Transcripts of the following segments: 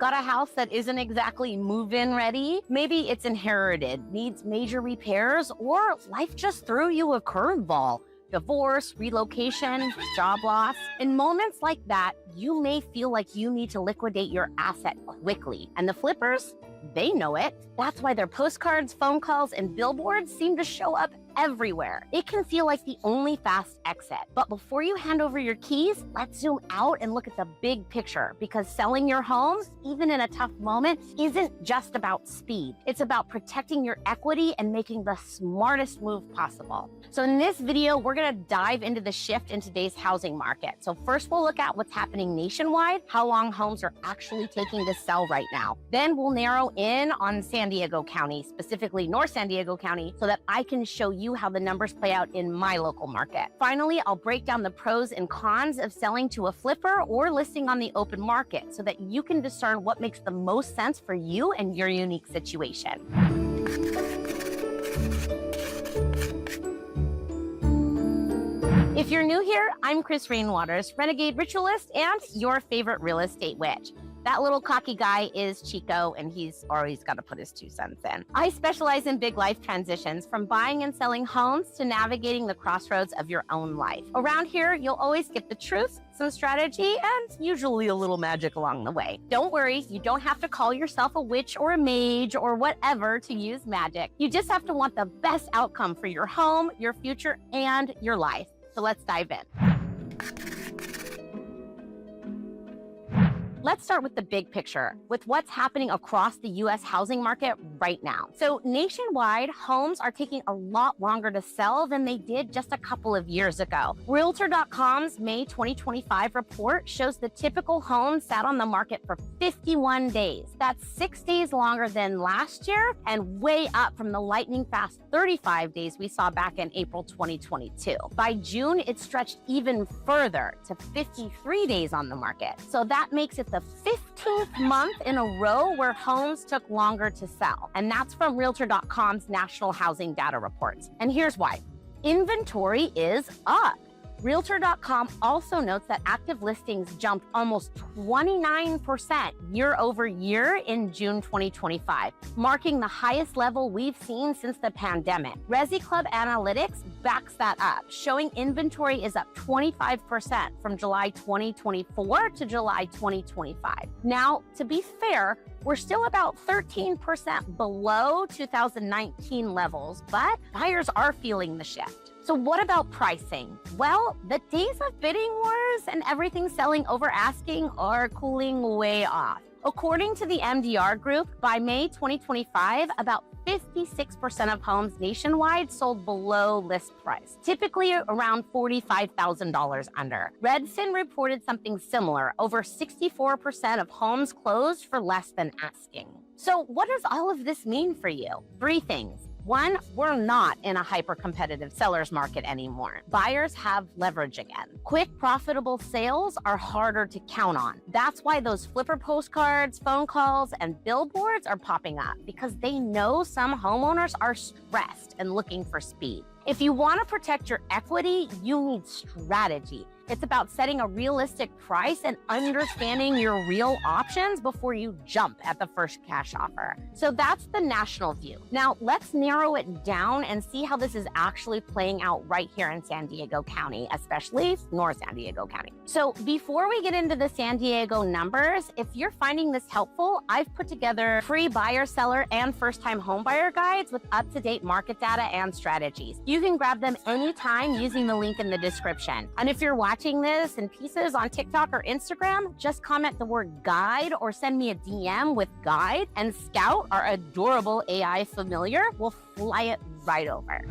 Got a house that isn't exactly move-in ready? Maybe it's inherited, needs major repairs, or life just threw you a curveball. Divorce, relocation, job loss. In moments like that, you may feel like you need to liquidate your asset quickly. And the flippers, they know it. That's why their postcards, phone calls, and billboards seem to show up everywhere. It can feel like the only fast exit. But before you hand over your keys, let's zoom out and look at the big picture, because selling your home, even in a tough moment, isn't just about speed. It's about protecting your equity and making the smartest move possible. So in this video, we're gonna dive into the shift in today's housing market. So first we'll look at what's happening nationwide, how long homes are actually taking to sell right now. Then we'll narrow in on San Diego County, specifically North San Diego County, so that I can show you how the numbers play out in my local market. Finally, I'll break down the pros and cons of selling to a flipper or listing on the open market so that you can discern what makes the most sense for you and your unique situation. If you're new here, I'm Chris Rainwaters, Renegade Ritualist and your favorite real estate witch. That little cocky guy is Chico, and he's always got to put his 2 cents in. I specialize in big life transitions, from buying and selling homes to navigating the crossroads of your own life. Around here, you'll always get the truth, some strategy, and usually a little magic along the way. Don't worry, you don't have to call yourself a witch or a mage or whatever to use magic. You just have to want the best outcome for your home, your future, and your life. So let's dive in. Let's start with the big picture, with what's happening across the U.S. housing market right now. So nationwide, homes are taking a lot longer to sell than they did just a couple of years ago. Realtor.com's May 2025 report shows the typical home sat on the market for 51 days. That's 6 days longer than last year and way up from the lightning fast 35 days we saw back in April 2022. By June, it stretched even further to 53 days on the market. So that makes it the 15th month in a row where homes took longer to sell. And that's from Realtor.com's National Housing Data Reports. And here's why. Inventory is up. Realtor.com also notes that active listings jumped almost 29% year over year in June 2025, marking the highest level we've seen since the pandemic. Resi Club Analytics backs that up, showing inventory is up 25% from July 2024 to July 2025. Now, to be fair, we're still about 13% below 2019 levels, but buyers are feeling the shift. So what about pricing? Well, the days of bidding wars and everything selling over asking are cooling way off. According to the MDR Group, by May 2025, about 56% of homes nationwide sold below list price, typically around $45,000 under. Redfin reported something similar. Over 64% of homes closed for less than asking. So what does all of this mean for you? 3 things. 1, we're not in a hyper-competitive seller's market anymore. Buyers have leverage again. Quick, profitable sales are harder to count on. That's why those flipper postcards, phone calls, and billboards are popping up, because they know some homeowners are stressed and looking for speed. If you want to protect your equity, you need strategy. It's about setting a realistic price and understanding your real options before you jump at the first cash offer. So that's the national view. Now let's narrow it down and see how this is actually playing out right here in San Diego County, especially North San Diego County. So before we get into the San Diego numbers, if you're finding this helpful, I've put together free buyer, seller, and first-time homebuyer guides with up-to-date market data and strategies. You can grab them anytime using the link in the description. And if you're watching this in pieces on TikTok or Instagram, just comment the word guide or send me a DM with guide, and Scout, our adorable AI familiar, will fly it right over.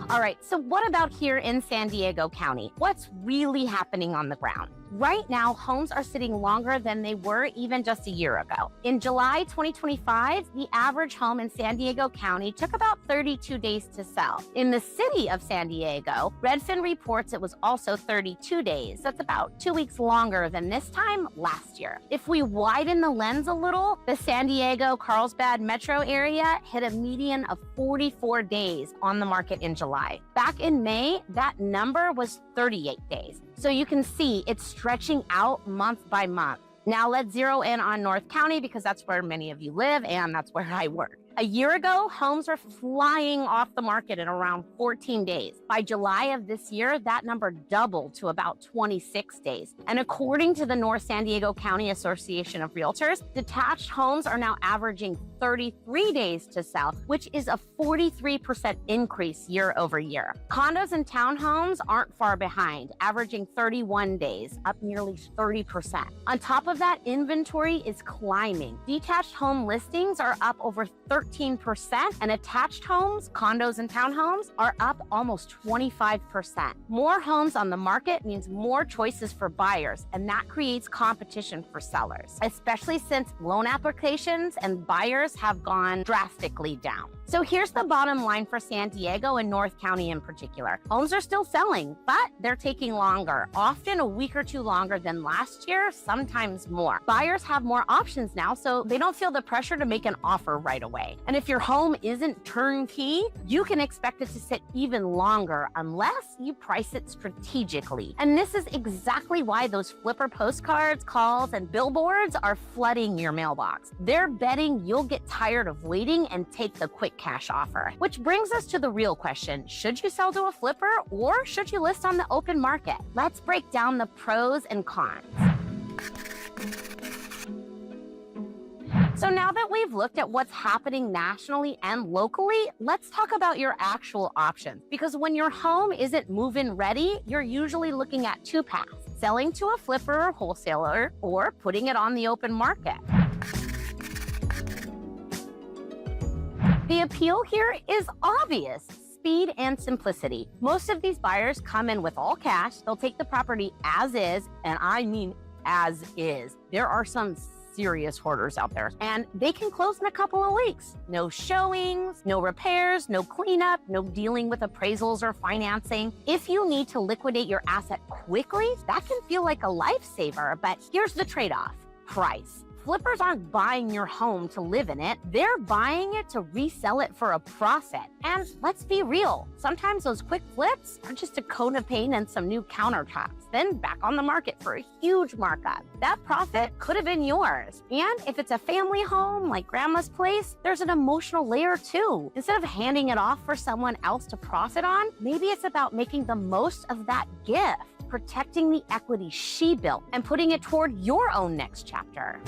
All right, so what about here in San Diego County? What's really happening on the ground? Right now, homes are sitting longer than they were even just a year ago. In July 2025, the average home in San Diego County took about 32 days to sell. In the city of San Diego, Redfin reports it was also 32 days. That's about 2 weeks longer than this time last year. If we widen the lens a little, the San Diego, Carlsbad metro area hit a median of 44 days on the market in July. July. Back in May, that number was 38 days. So you can see it's stretching out month by month. Now let's zero in on North County because that's where many of you live and that's where I work. A year ago, homes were flying off the market in around 14 days. By July of this year, that number doubled to about 26 days. And according to the North San Diego County Association of Realtors, detached homes are now averaging 33 days to sell, which is a 43% increase year over year. Condos and townhomes aren't far behind, averaging 31 days, up nearly 30%. On top of that, inventory is climbing. Detached home listings are up over 13%, and attached homes, condos and townhomes, are up almost 25%. More homes on the market means more choices for buyers, and that creates competition for sellers, especially since loan applications and buyers have gone drastically down. So here's the bottom line for San Diego and North County in particular. Homes are still selling, but they're taking longer, often a week or two longer than last year, sometimes more. Buyers have more options now, so they don't feel the pressure to make an offer right away. And if your home isn't turnkey, you can expect it to sit even longer unless you price it strategically. And this is exactly why those flipper postcards, calls, and billboards are flooding your mailbox. They're betting you'll get tired of waiting and take the quick cash offer. Which brings us to the real question: should you sell to a flipper or should you list on the open market? Let's break down the pros and cons. So now that we've looked at what's happening nationally and locally, let's talk about your actual options. Because when your home isn't move-in ready, you're usually looking at two paths: selling to a flipper or wholesaler or putting it on the open market. The appeal here is obvious: speed and simplicity. Most of these buyers come in with all cash. They'll take the property as is, and I mean as is. There are some serious hoarders out there, and they can close in a couple of weeks. No showings, no repairs, no cleanup, no dealing with appraisals or financing. If you need to liquidate your asset quickly, that can feel like a lifesaver, but here's the trade-off: price. Flippers aren't buying your home to live in it. They're buying it to resell it for a profit. And let's be real, sometimes those quick flips are just a coat of paint and some new countertops, then back on the market for a huge markup. That profit could have been yours. And if it's a family home like grandma's place, there's an emotional layer too. Instead of handing it off for someone else to profit on, maybe it's about making the most of that gift, protecting the equity she built, and putting it toward your own next chapter.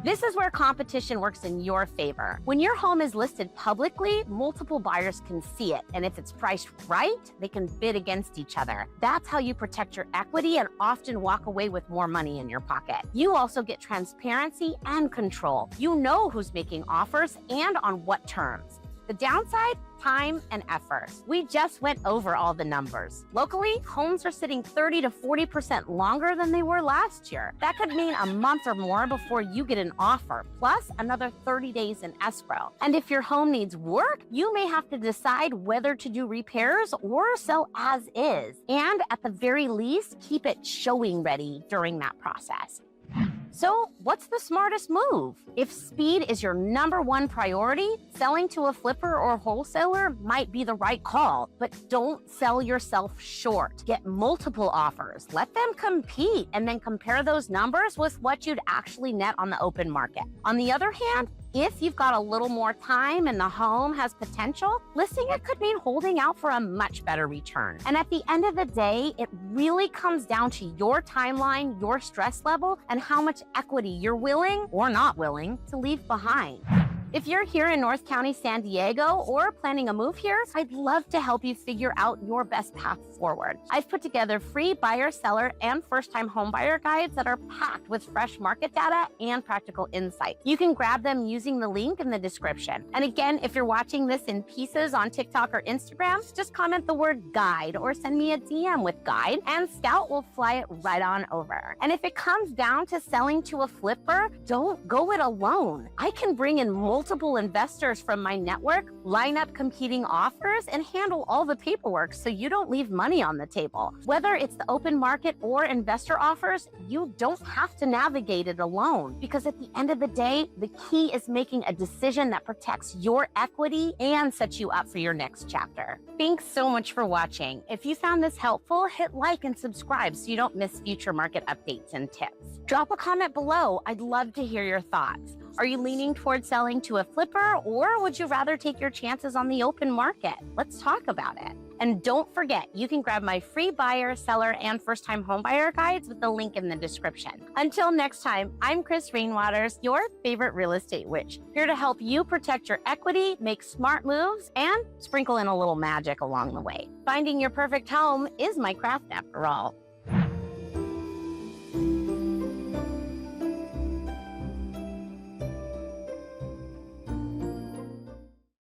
This is where competition works in your favor. When your home is listed publicly, multiple buyers can see it, and if it's priced right, they can bid against each other. That's how you protect your equity and often walk away with more money in your pocket. You also get transparency and control. You know who's making offers and on what terms. The downside? Time and effort. We just went over all the numbers. Locally, homes are sitting 30 to 40% longer than they were last year. That could mean a month or more before you get an offer, plus another 30 days in escrow. And if your home needs work, you may have to decide whether to do repairs or sell as is. And at the very least, keep it showing ready during that process. So what's the smartest move? If speed is your number one priority, selling to a flipper or wholesaler might be the right call, but don't sell yourself short. Get multiple offers, let them compete, and then compare those numbers with what you'd actually net on the open market. On the other hand, if you've got a little more time and the home has potential, listing it could mean holding out for a much better return. And at the end of the day, it really comes down to your timeline, your stress level, and how much equity you're willing or not willing to leave behind. If you're here in North County, San Diego, or planning a move here, I'd love to help you figure out your best path forward. I've put together free buyer, seller, and first-time homebuyer guides that are packed with fresh market data and practical insight. You can grab them using the link in the description. And again, if you're watching this in pieces on TikTok or Instagram, just comment the word guide or send me a DM with guide, and Scout will fly it right on over. And if it comes down to selling to a flipper, don't go it alone. I can bring in multiple multiple investors from my network, line up competing offers, and handle all the paperwork so you don't leave money on the table. Whether it's the open market or investor offers, you don't have to navigate it alone, because at the end of the day, the key is making a decision that protects your equity and sets you up for your next chapter. Thanks so much for watching. If you found this helpful, hit like and subscribe so you don't miss future market updates and tips. Drop a comment below. I'd love to hear your thoughts. Are you leaning towards selling to a flipper, or would you rather take your chances on the open market? Let's talk about it. And don't forget, you can grab my free buyer, seller, and first-time homebuyer guides with the link in the description. Until next time, I'm Chris Rainwaters, your favorite real estate witch, here to help you protect your equity, make smart moves, and sprinkle in a little magic along the way. Finding your perfect home is my craft after all.